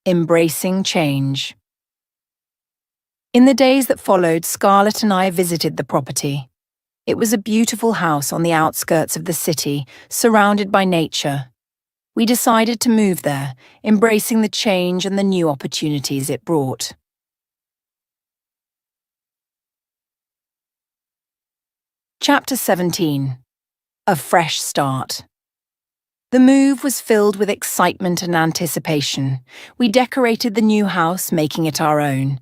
Embracing change. In the days that followed, Scarlett and I visited the property. It was a beautiful house on the outskirts of the city, surrounded by nature. We decided to move there, embracing the change and the new opportunities it brought. Chapter 17. A fresh start. The move was filled with excitement and anticipation. We decorated the new house, making it our own.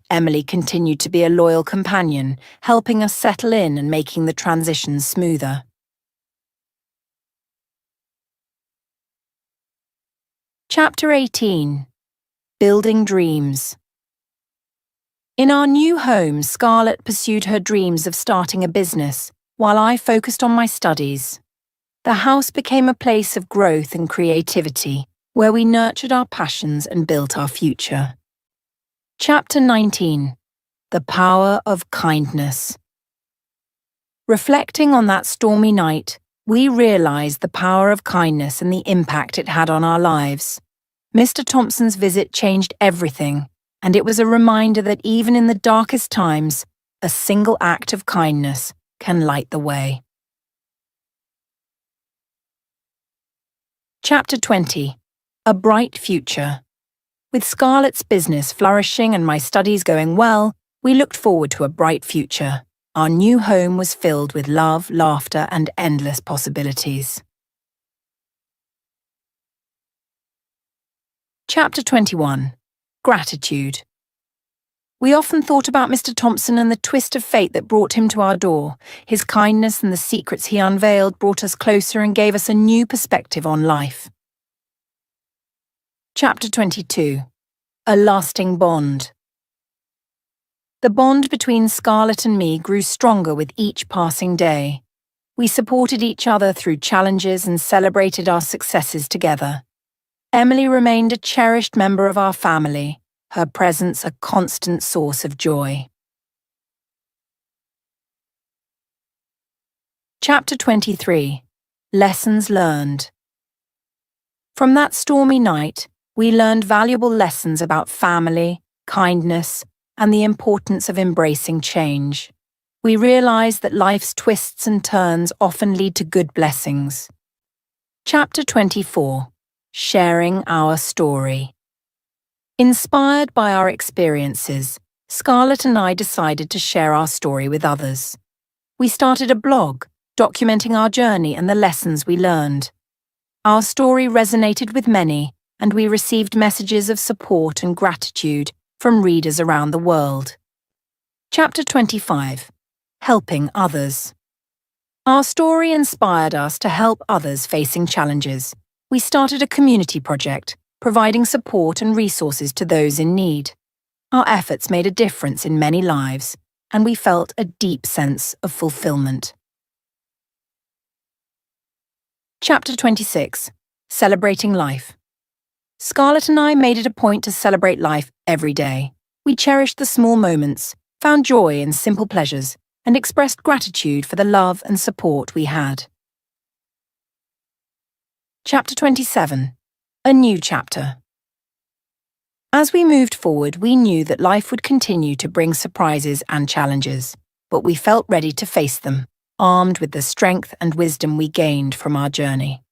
Emily continued to be a loyal companion, helping us settle in and making the transition smoother. Chapter 18. Building Dreams. In our new home, Scarlett pursued her dreams of starting a business, while I focused on my studies. The house became a place of growth and creativity, where we nurtured our passions and built our future. Chapter 19. The Power of Kindness. Reflecting on that stormy night, we realized the power of kindness and the impact it had on our lives. Mr. Thompson's visit changed everything, and it was a reminder that even in the darkest times, a single act of kindness can light the way. Chapter 20. A Bright Future. With Scarlett's business flourishing and my studies going well, we looked forward to a bright future. Our new home was filled with love, laughter, and endless possibilities. Chapter 21. Gratitude. We often thought about Mr. Thompson and the twist of fate that brought him to our door. His kindness and the secrets he unveiled brought us closer and gave us a new perspective on life. Chapter 22. A Lasting Bond. The bond between Scarlett and me grew stronger with each passing day. We supported each other through challenges and celebrated our successes together. Emily remained a cherished member of our family, her presence a constant source of joy. Chapter 23. Lessons Learned. From that stormy night, we learned valuable lessons about family, kindness, and the importance of embracing change. We realized that life's twists and turns often lead to good blessings. Chapter 24. Sharing Our Story. Inspired by our experiences, Scarlett and I decided to share our story with others. We started a blog, documenting our journey and the lessons we learned. Our story resonated with many, and we received messages of support and gratitude from readers around the world. Chapter 25. Helping Others. Our story inspired us to help others facing challenges. We started a community project, providing support and resources to those in need. Our efforts made a difference in many lives, and we felt a deep sense of fulfillment. Chapter 26. Celebrating Life. Scarlett and I made it a point to celebrate life every day. We cherished the small moments, found joy in simple pleasures, and expressed gratitude for the love and support we had. Chapter 27. A New Chapter. As we moved forward, we knew that life would continue to bring surprises and challenges, but we felt ready to face them, armed with the strength and wisdom we gained from our journey.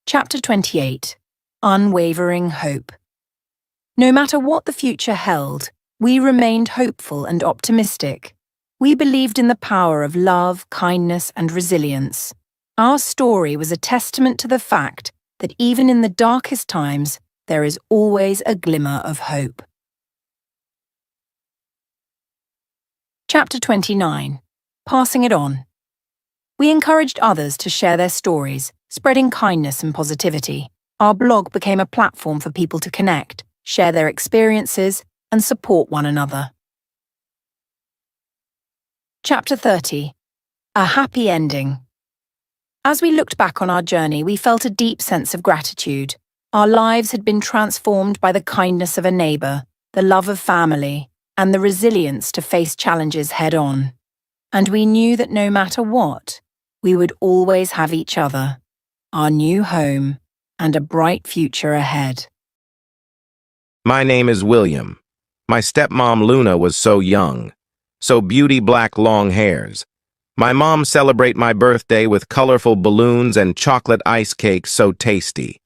Chapter 28. Unwavering Hope. No matter what the future held, we remained hopeful and optimistic. We believed in the power of love, kindness, and resilience. Our story was a testament to the fact that even in the darkest times, there is always a glimmer of hope. Chapter 29. Passing it on. We encouraged others to share their stories, spreading kindness and positivity. Our blog became a platform for people to connect, share their experiences, and support one another. Chapter 30. A Happy Ending. As we looked back on our journey, we felt a deep sense of gratitude. Our lives had been transformed by the kindness of a neighbour, the love of family, and the resilience to face challenges head-on. And we knew that no matter what, we would always have each other, our new home, and a bright future ahead. My name is William. My stepmom Luna was so young, so beauty black long hairs. My mom celebrate my birthday with colorful balloons and chocolate ice cake so tasty.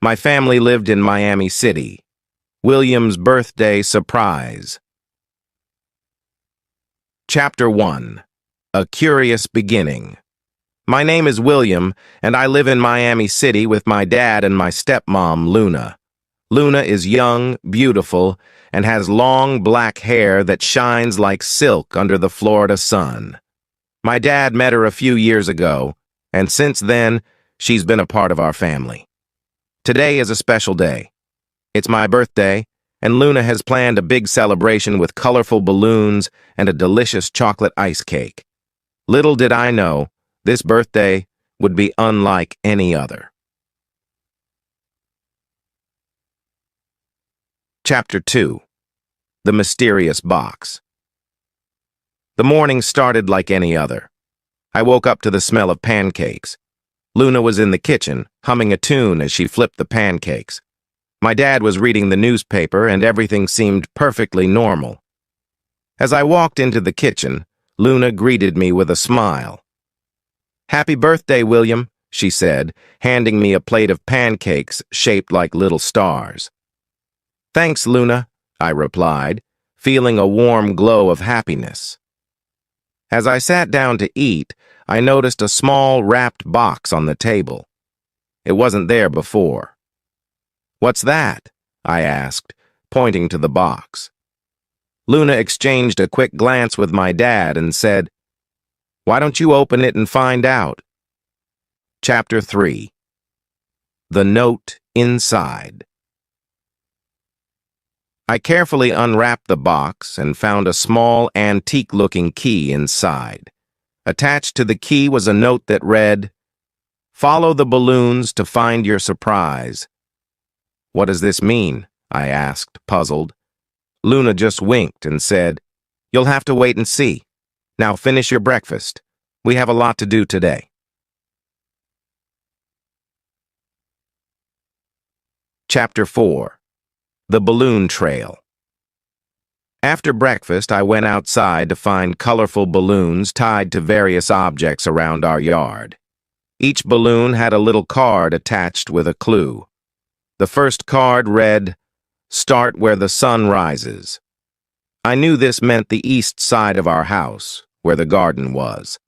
My family lived in Miami City. William's birthday surprise. Chapter 1. A Curious Beginning. My name is William, and I live in Miami City with my dad and my stepmom, Luna. Luna is young, beautiful, and has long black hair that shines like silk under the Florida sun. My dad met her a few years ago, and since then, she's been a part of our family. Today is a special day. It's my birthday, and Luna has planned a big celebration with colorful balloons and a delicious chocolate ice cake. Little did I know, this birthday would be unlike any other. Chapter 2. The Mysterious Box. The morning started like any other. I woke up to the smell of pancakes. Luna was in the kitchen, humming a tune as she flipped the pancakes. My dad was reading the newspaper, and everything seemed perfectly normal. As I walked into the kitchen, Luna greeted me with a smile. "Happy birthday, William," she said, handing me a plate of pancakes shaped like little stars. "Thanks, Luna," I replied, feeling a warm glow of happiness. As I sat down to eat, I noticed a small wrapped box on the table. It wasn't there before. "What's that?" I asked, pointing to the box. Luna exchanged a quick glance with my dad and said, "Why don't you open it and find out?" Chapter 3. The Note Inside. I carefully unwrapped the box and found a small, antique-looking key inside. Attached to the key was a note that read, "Follow the balloons to find your surprise." "What does this mean?" I asked, puzzled. Luna just winked and said, "You'll have to wait and see. Now finish your breakfast. We have a lot to do today." Chapter 4. The Balloon Trail. After breakfast, I went outside to find colorful balloons tied to various objects around our yard. Each balloon had a little card attached with a clue. The first card read, "Start where the sun rises." I knew this meant the east side of our house, where the garden was.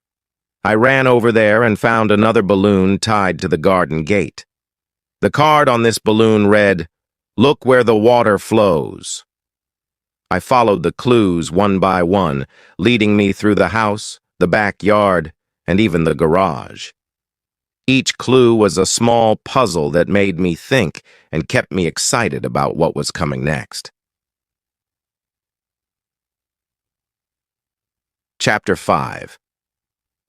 I ran over there and found another balloon tied to the garden gate. The card on this balloon read, "Look where the water flows." I followed the clues one by one, leading me through the house, the backyard, and even the garage. Each clue was a small puzzle that made me think and kept me excited about what was coming next. Chapter 5.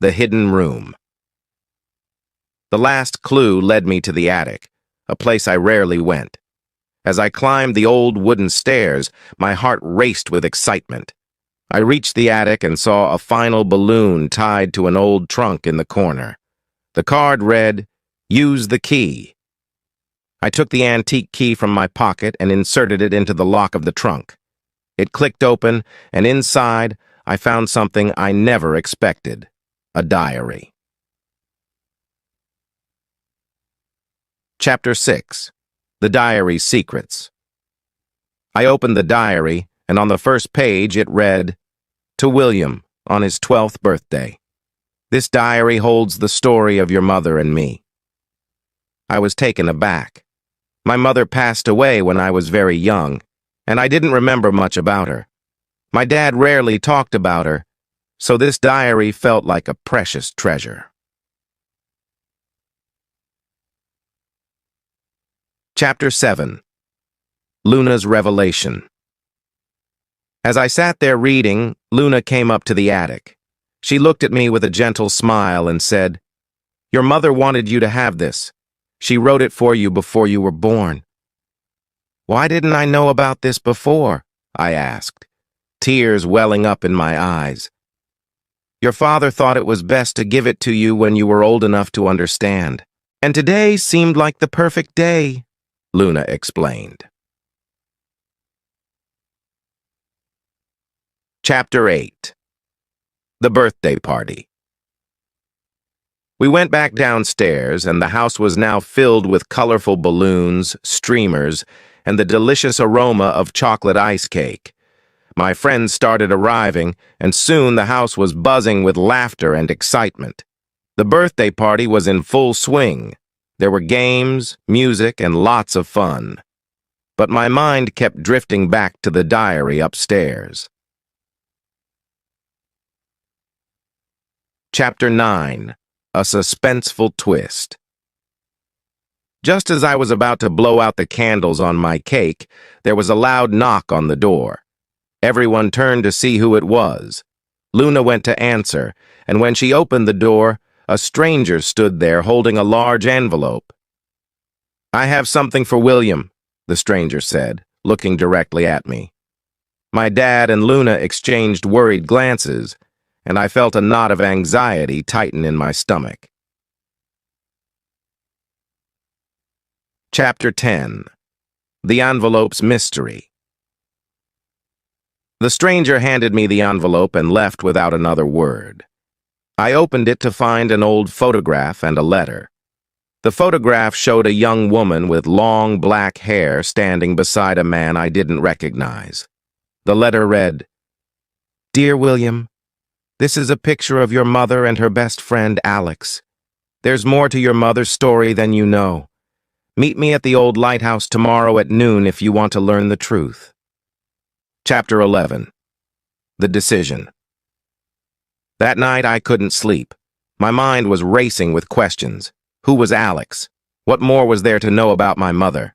The Hidden Room. The last clue led me to the attic, a place I rarely went. As I climbed the old wooden stairs, my heart raced with excitement. I reached the attic and saw a final balloon tied to an old trunk in the corner. The card read, "Use the key." I took the antique key from my pocket and inserted it into the lock of the trunk. It clicked open, and inside, I found something I never expected: a diary. Chapter 6. The Diary's Secrets. I opened the diary, and on the first page it read, "To William, on his 12th birthday. This diary holds the story of your mother and me." I was taken aback. My mother passed away when I was very young, and I didn't remember much about her. My dad rarely talked about her, so this diary felt like a precious treasure. Chapter 7. Luna's Revelation. As I sat there reading, Luna came up to the attic. She looked at me with a gentle smile and said, "Your mother wanted you to have this. She wrote it for you before you were born." "Why didn't I know about this before?" I asked, tears welling up in my eyes. "Your father thought it was best to give it to you when you were old enough to understand." And today seemed like the perfect day, Luna explained. Chapter 8. The Birthday Party. We went back downstairs, and the house was now filled with colorful balloons, streamers, and the delicious aroma of chocolate ice cake. My friends started arriving, and soon the house was buzzing with laughter and excitement. The birthday party was in full swing. There were games, music, and lots of fun. But my mind kept drifting back to the diary upstairs. Chapter 9. A Suspenseful Twist. Just as I was about to blow out the candles on my cake, there was a loud knock on the door. Everyone turned to see who it was. Luna went to answer, and when she opened the door, a stranger stood there holding a large envelope. "I have something for William," the stranger said, looking directly at me. My dad and Luna exchanged worried glances, and I felt a knot of anxiety tighten in my stomach. Chapter 10. The Envelope's Mystery. The stranger handed me the envelope and left without another word. I opened it to find an old photograph and a letter. The photograph showed a young woman with long black hair standing beside a man I didn't recognize. The letter read, "Dear William, this is a picture of your mother and her best friend, Alex. There's more to your mother's story than you know. Meet me at the old lighthouse tomorrow at noon if you want to learn the truth." Chapter 11. The Decision. That night I couldn't sleep. My mind was racing with questions. Who was Alex? What more was there to know about my mother?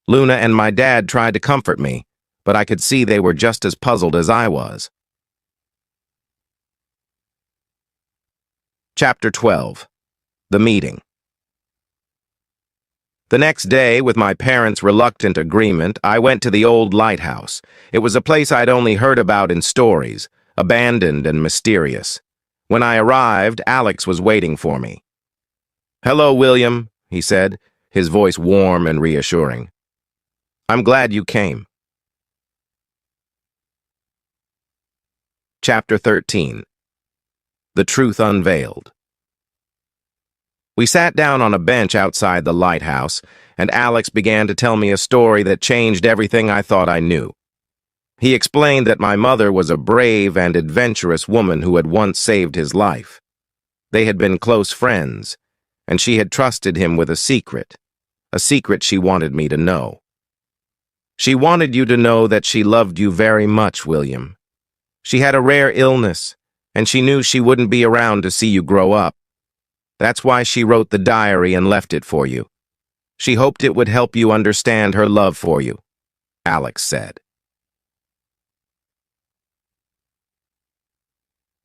Luna and my dad tried to comfort me, but I could see they were just as puzzled as I was. Chapter 12. The Meeting. The next day, with my parents' reluctant agreement, I went to the old lighthouse. It was a place I'd only heard about in stories, abandoned and mysterious. When I arrived, Alex was waiting for me. "Hello, William," he said, his voice warm and reassuring. "I'm glad you came." Chapter 13. The Truth Unveiled. We sat down on a bench outside the lighthouse, and Alex began to tell me a story that changed everything I thought I knew. He explained that my mother was a brave and adventurous woman who had once saved his life. They had been close friends, and she had trusted him with a secret she wanted me to know. "She wanted you to know that she loved you very much, William. She had a rare illness, and she knew she wouldn't be around to see you grow up. That's why she wrote the diary and left it for you. She hoped it would help you understand her love for you," Alex said.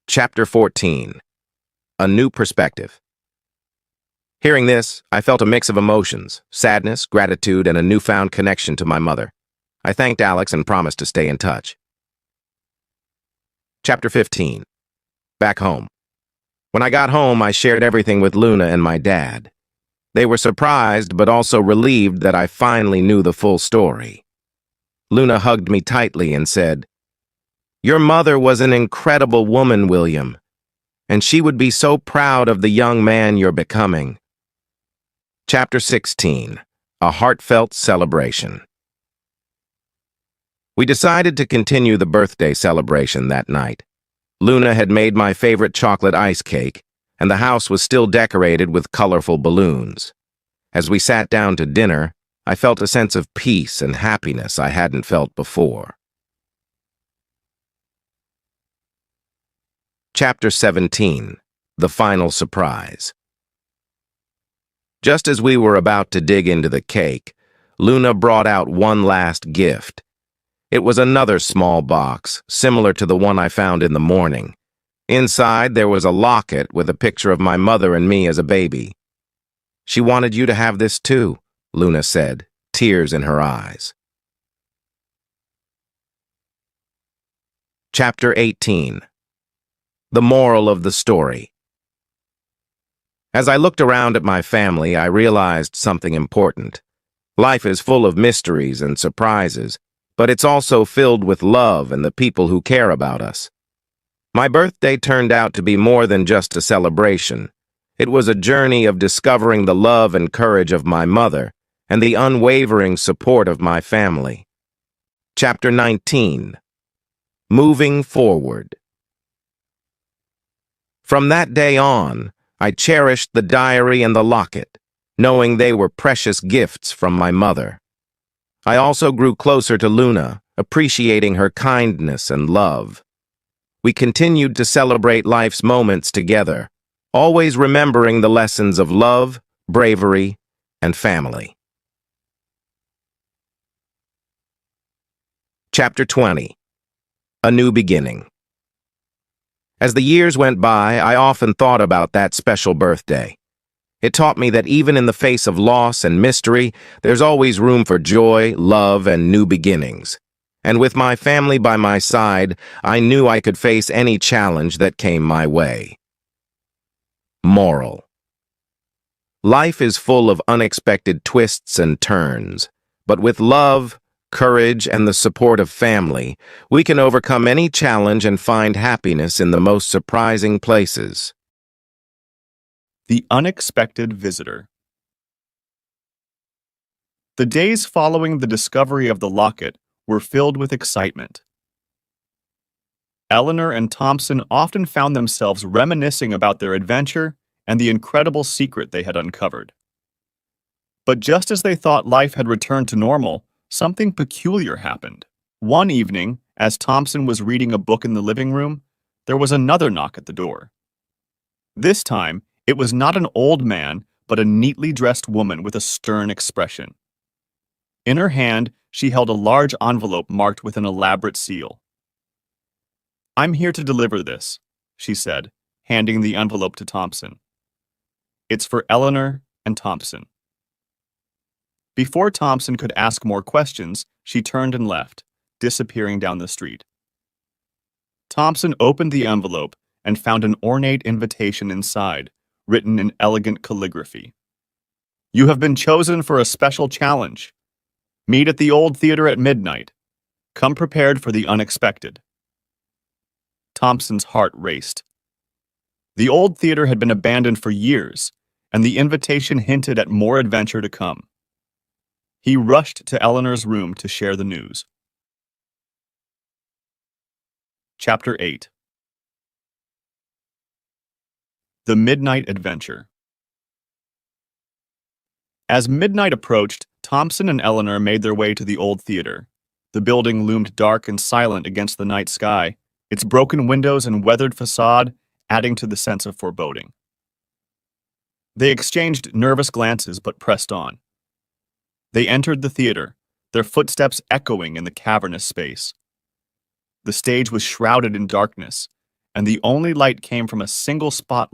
Chapter 14. A New Perspective. Hearing this, I felt a mix of emotions, sadness, gratitude, and a newfound connection to my mother. I thanked Alex and promised to stay in touch. Chapter 15. Back home. When I got home, I shared everything with Luna and my dad. They were surprised, but also relieved that I finally knew the full story. Luna hugged me tightly and said, "Your mother was an incredible woman, William, and she would be so proud of the young man you're becoming." Chapter 16. A Heartfelt Celebration. We decided to continue the birthday celebration that night. Luna had made my favorite chocolate ice cake, and the house was still decorated with colorful balloons. As we sat down to dinner, I felt a sense of peace and happiness I hadn't felt before. Chapter 17. The Final Surprise. Just as we were about to dig into the cake, Luna brought out one last gift. It was another small box, similar to the one I found in the morning. Inside, there was a locket with a picture of my mother and me as a baby. "She wanted you to have this too," Luna said, tears in her eyes. Chapter 18. The Moral of the Story. As I looked around at my family, I realized something important. Life is full of mysteries and surprises, but it's also filled with love and the people who care about us. My birthday turned out to be more than just a celebration. It was a journey of discovering the love and courage of my mother and the unwavering support of my family. Chapter 19. Moving Forward. From that day on, I cherished the diary and the locket, knowing they were precious gifts from my mother. I also grew closer to Luna, appreciating her kindness and love. We continued to celebrate life's moments together, always remembering the lessons of love, bravery, and family. Chapter 20. A New Beginning. As the years went by, I often thought about that special birthday. It taught me that even in the face of loss and mystery, there's always room for joy, love, and new beginnings. And with my family by my side, I knew I could face any challenge that came my way. Moral. Life is full of unexpected twists and turns, but with love, courage, and the support of family, we can overcome any challenge and find happiness in the most surprising places. The Unexpected Visitor. The days following the discovery of the locket were filled with excitement. Eleanor and Thompson often found themselves reminiscing about their adventure and the incredible secret they had uncovered. But just as they thought life had returned to normal, something peculiar happened. One evening, as Thompson was reading a book in the living room, there was another knock at the door. This time, it was not an old man, but a neatly dressed woman with a stern expression. In her hand, she held a large envelope marked with an elaborate seal. "I'm here to deliver this," she said, handing the envelope to Thompson. "It's for Eleanor and Thompson." Before Thompson could ask more questions, she turned and left, disappearing down the street. Thompson opened the envelope and found an ornate invitation inside, written in elegant calligraphy. "You have been chosen for a special challenge. Meet at the Old Theater at midnight. Come prepared for the unexpected." Thompson's heart raced. The Old Theater had been abandoned for years, and the invitation hinted at more adventure to come. He rushed to Eleanor's room to share the news. Chapter 8. The Midnight Adventure. As midnight approached, Thompson and Eleanor made their way to the Old Theater. The building loomed dark and silent against the night sky, its broken windows and weathered facade adding to the sense of foreboding. They exchanged nervous glances but pressed on. They entered the theater, their footsteps echoing in the cavernous space. The stage was shrouded in darkness, and the only light came from a single spotlight